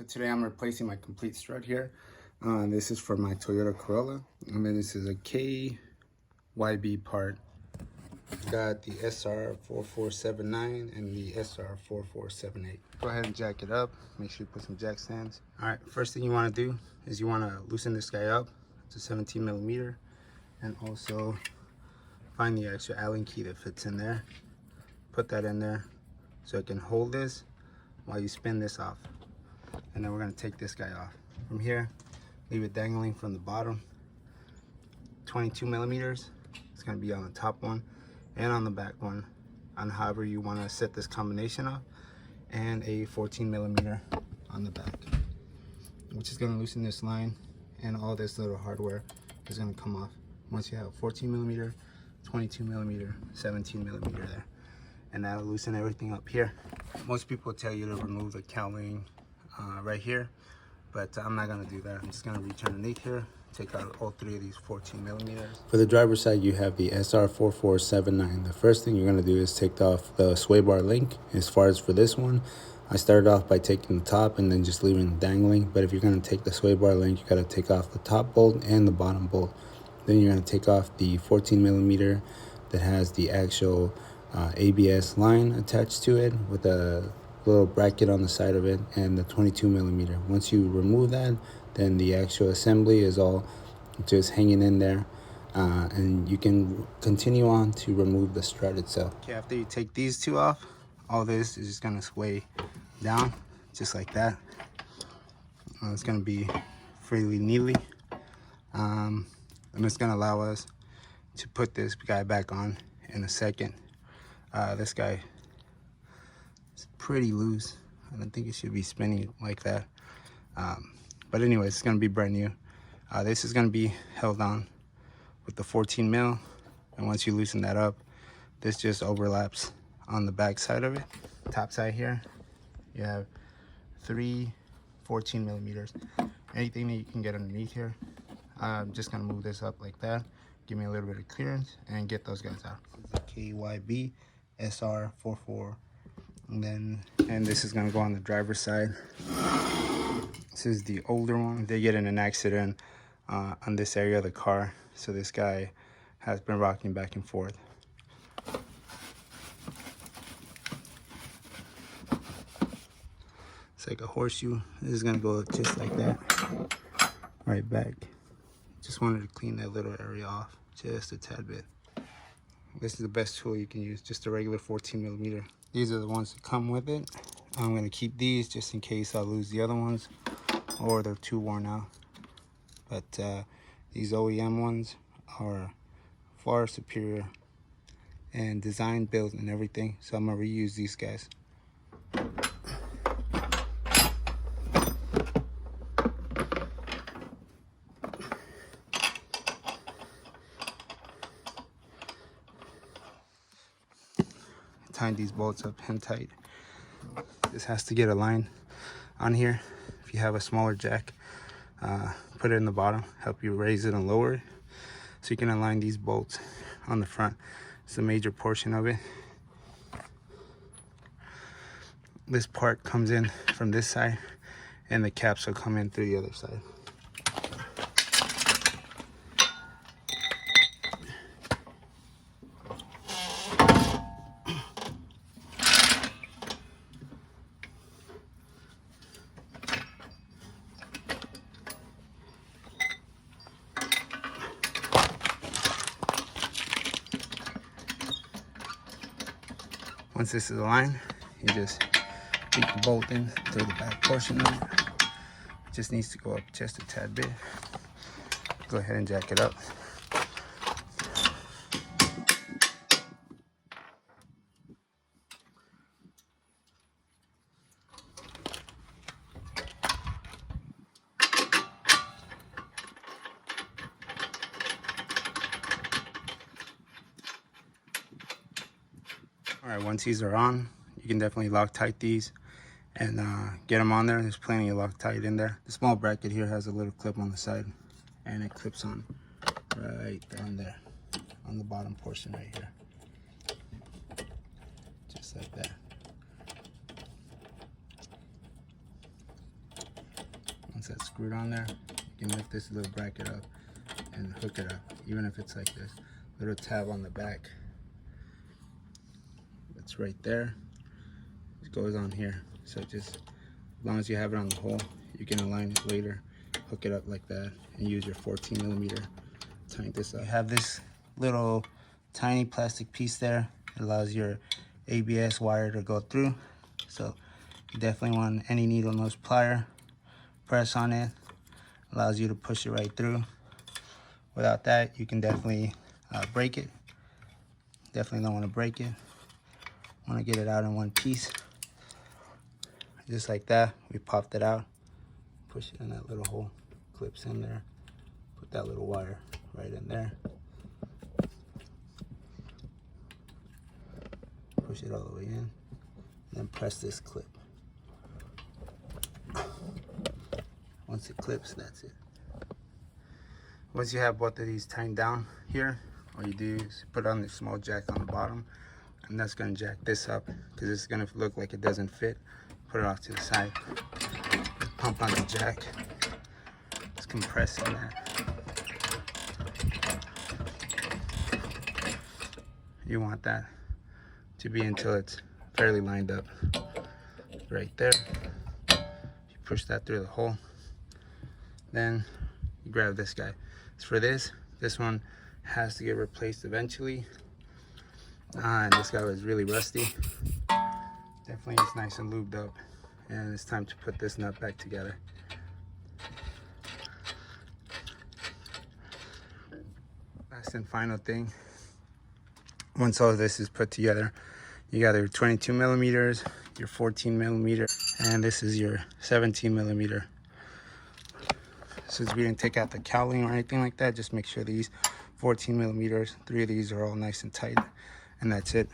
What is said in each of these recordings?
today I'm replacing my complete strut here. This is for my Toyota Corolla. This is a KYB part. Got the SR4479 and the SR4478. Go ahead and jack it up. Make sure you put some jack stands. All right, first thing you want to do is you want to loosen this guy up. It's a 17 millimeter, and also find the extra Allen key that fits in there. Put that in there so it can hold this while you spin this off. And then we're going to take this guy off. From here, leave it dangling from the bottom. 22 millimeters. It's going to be on the top one and on the back one, on however you want to set this combination up, and a 14 millimeter on the back, which is going to loosen this line, and all this little hardware is going to come off once you have 14 millimeter, 22 millimeter, 17 millimeter there, and that'll loosen everything up here. Most people tell you to remove the cowling right here, but I'm not going to do that. I'm just going to reach underneath here, take out all three of these 14 millimeters. For the driver's side, you have the SR4479. The first thing you're going to do is take off the sway bar link. As far as for this one, I started off by taking the top and then just leaving it dangling. But if you're going to take the sway bar link, you got to take off the top bolt and the bottom bolt. Then you're going to take off the 14 millimeter that has the actual ABS line attached to it with a little bracket on the side of it, and the 22 millimeter. Once you remove that, then the actual assembly is all just hanging in there, and you can continue on to remove the strut itself. Okay, after you take these two off, all this is just gonna sway down just like that. It's gonna be fairly neatly, and it's gonna allow us to put this guy back on in a second. This guy is pretty loose. I don't think it should be spinning like that. But anyways, it's gonna be brand new. This is gonna be held on with the 14 mil, and once you loosen that up, this just overlaps on the back side of it. Top side here, you have 3 14 millimeters. Anything that you can get underneath here, I'm just gonna move this up like that, give me a little bit of clearance, and get those guys out. The KYB SR44, and this is gonna go on the driver's side. This is the older one. They get in an accident on this area of the car, so this guy has been rocking back and forth. It's like a horseshoe. This is gonna go just like that, right back. Just wanted to clean that little area off just a tad bit. This is the best tool you can use, just a regular 14 millimeter. These are the ones that come with it. I'm gonna keep these just in case I lose the other ones or they're too worn out. But these OEM ones are far superior in design, build, and everything. So I'm gonna reuse these guys. Tying these bolts up hand tight. This has to get aligned on here. If you have a smaller jack, put it in the bottom, help you raise it and lower it, so you can align these bolts on the front. It's a major portion of it. This part comes in from this side, and the caps will come in through the other side. Once this is aligned, you just beat the bolt in through the back portion of it. It just needs to go up just a tad bit. Go ahead and jack it up. All right, once these are on, you can definitely Loctite these and get them on there. There's plenty of Loctite in there. The small bracket here has a little clip on the side, and it clips on right down there on the bottom portion right here, just like that. gets that screwed on there, you can lift this little bracket up and hook it up, even if it's like this. Little tab on the back, it's right there, it goes on here. So just as long as you have it on the hole, you can align it later, hook it up like that, and use your 14mm, tighten this up. You have this little tiny plastic piece there. It allows your ABS wire to go through. So you definitely want any needle nose plier, press on it, allows you to push it right through. Without that, you can definitely break it. Definitely don't want to break it. Want to get it out in one piece. Just like that, we popped it out, push it in that little hole, clips in there, put that little wire right in there, push it all the way in, and then press this clip. Once it clips, that's it. Once you have both of these tightened down here, all you do is put on the small jack on the bottom, and that's going to jack this up because it's going to look like it doesn't fit. Put it off to the side, pump on the jack, it's compressing that. You want that to be until it's fairly lined up. Right there, you push that through the hole, then you grab this guy. As for this one has to get replaced eventually, and this guy was really rusty. Definitely it's nice and lubed up, and it's time to put this nut back together. Last and final thing, once all of this is put together, you got your 22mm, your 14mm, and this is your 17mm. Since we didn't take out the cowling or anything like that, just make sure these 14mm, 3 of these are all nice and tight, and that's it.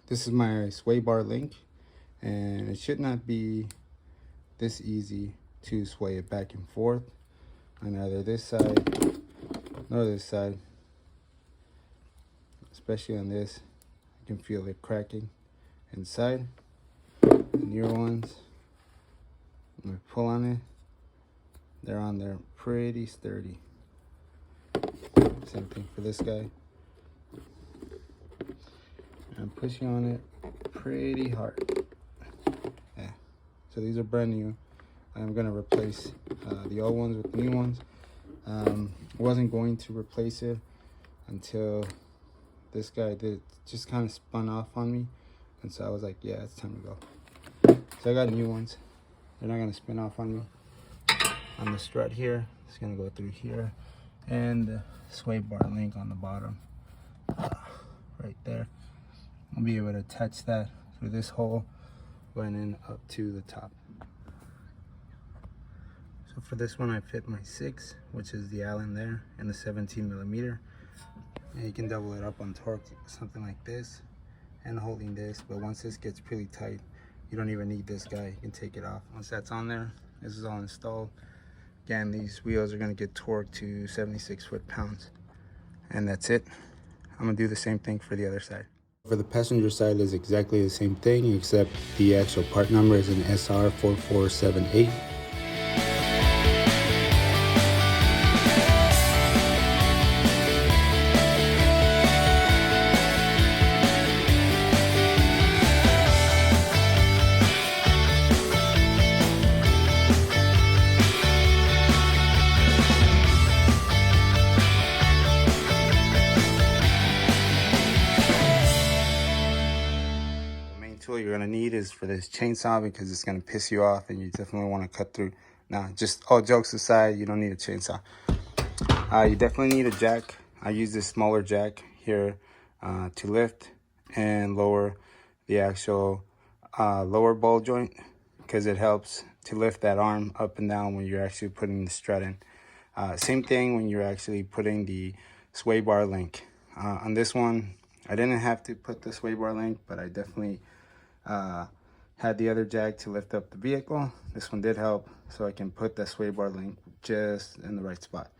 This is my sway bar link, and it should not be this easy to sway it back and forth on either this side nor this side. Especially on this, you can feel it cracking inside. The newer ones, when I pull on it, they're on there pretty sturdy. Same thing for this guy. I'm pushing on it pretty hard. Yeah. So these are brand new. I'm gonna replace the old ones with the new ones. I wasn't going to replace it until this guy just kind of spun off on me, and so I was like, yeah, it's time to go. So I got new ones. They're not gonna spin off on me. On the strut here, it's gonna go through here, and the sway bar link on the bottom, right there. I'll be able to attach that through this hole, going in up to the top. So for this one, I fit my 6, which is the Allen there, and the 17mm. And you can double it up on torque, something like this, and holding this. But once this gets pretty tight, you don't even need this guy. You can take it off. Once that's on there, this is all installed. Again, these wheels are going to get torqued to 76 foot-pounds, and that's it. I'm going to do the same thing for the other side. For the passenger side is exactly the same thing, except the actual part number is an SR4478. Tool you're going to need is for this chainsaw, because it's going to piss you off and you definitely want to cut through. Now, just all jokes aside, you don't need a chainsaw. You definitely need a jack. I use this smaller jack here to lift and lower the actual lower ball joint, because it helps to lift that arm up and down when you're actually putting the strut in. Same thing when you're actually putting the sway bar link. On this one, I didn't have to put the sway bar link, but I definitely had the other jack to lift up the vehicle. This one did help, so I can put the sway bar link just in the right spot.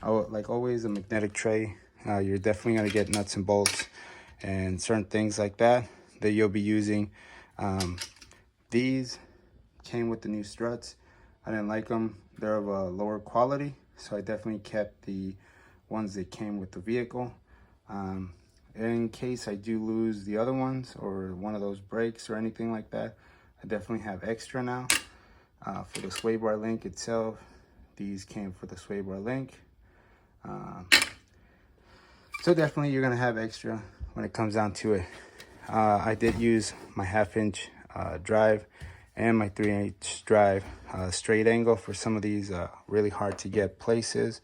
Like always, a magnetic tray, you're definitely going to get nuts and bolts and certain things like that you'll be using. These came with the new struts. I didn't like them. They're of a lower quality, so I definitely kept the ones that came with the vehicle. In case I do lose the other ones or one of those brakes or anything like that, I definitely have extra now. For the sway bar link itself, these came for the sway bar link. So definitely you're gonna have extra when it comes down to it. I did use my 1/2-inch drive and my 3/8 drive straight angle for some of these really hard to get places.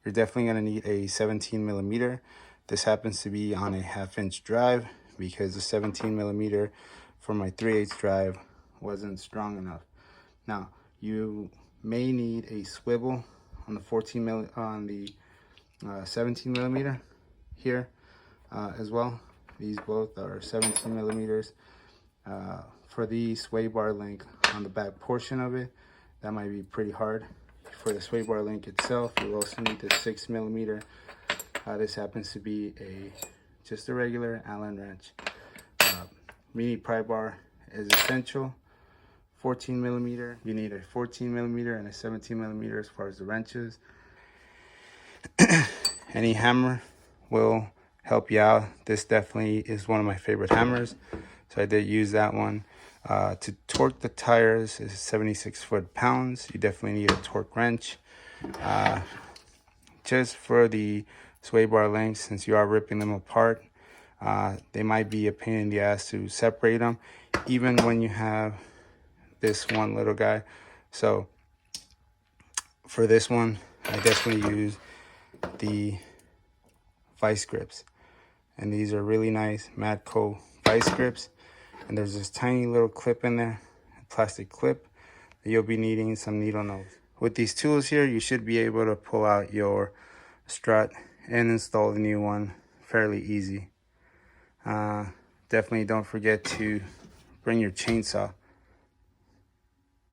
You're definitely gonna need a 17mm. This happens to be on a 1/2-inch drive because the 17mm for my 3/8 drive wasn't strong enough. Now you may need a swivel on the 17mm here as well. These both are 17mm. For the sway bar link on the back portion of it, that might be pretty hard. For the sway bar link itself, you also need the 6mm. This happens to be just a regular Allen wrench. Mini pry bar is essential. 14mm. You need a 14mm and a 17mm as far as the wrenches. Any hammer will help you out. This definitely is one of my favorite hammers, so I did use that one. To torque the tires is 76 foot-pounds. You definitely need a torque wrench. Just for the sway bar links, since you are ripping them apart, they might be a pain in the ass to separate them, even when you have this one little guy. So for this one, I definitely use the vice grips, and these are really nice Matco vice grips. And there's this tiny little clip in there, a plastic clip, that you'll be needing some needle nose. With these tools here, you should be able to pull out your strut and install the new one fairly easy. Definitely don't forget to bring your chainsaw.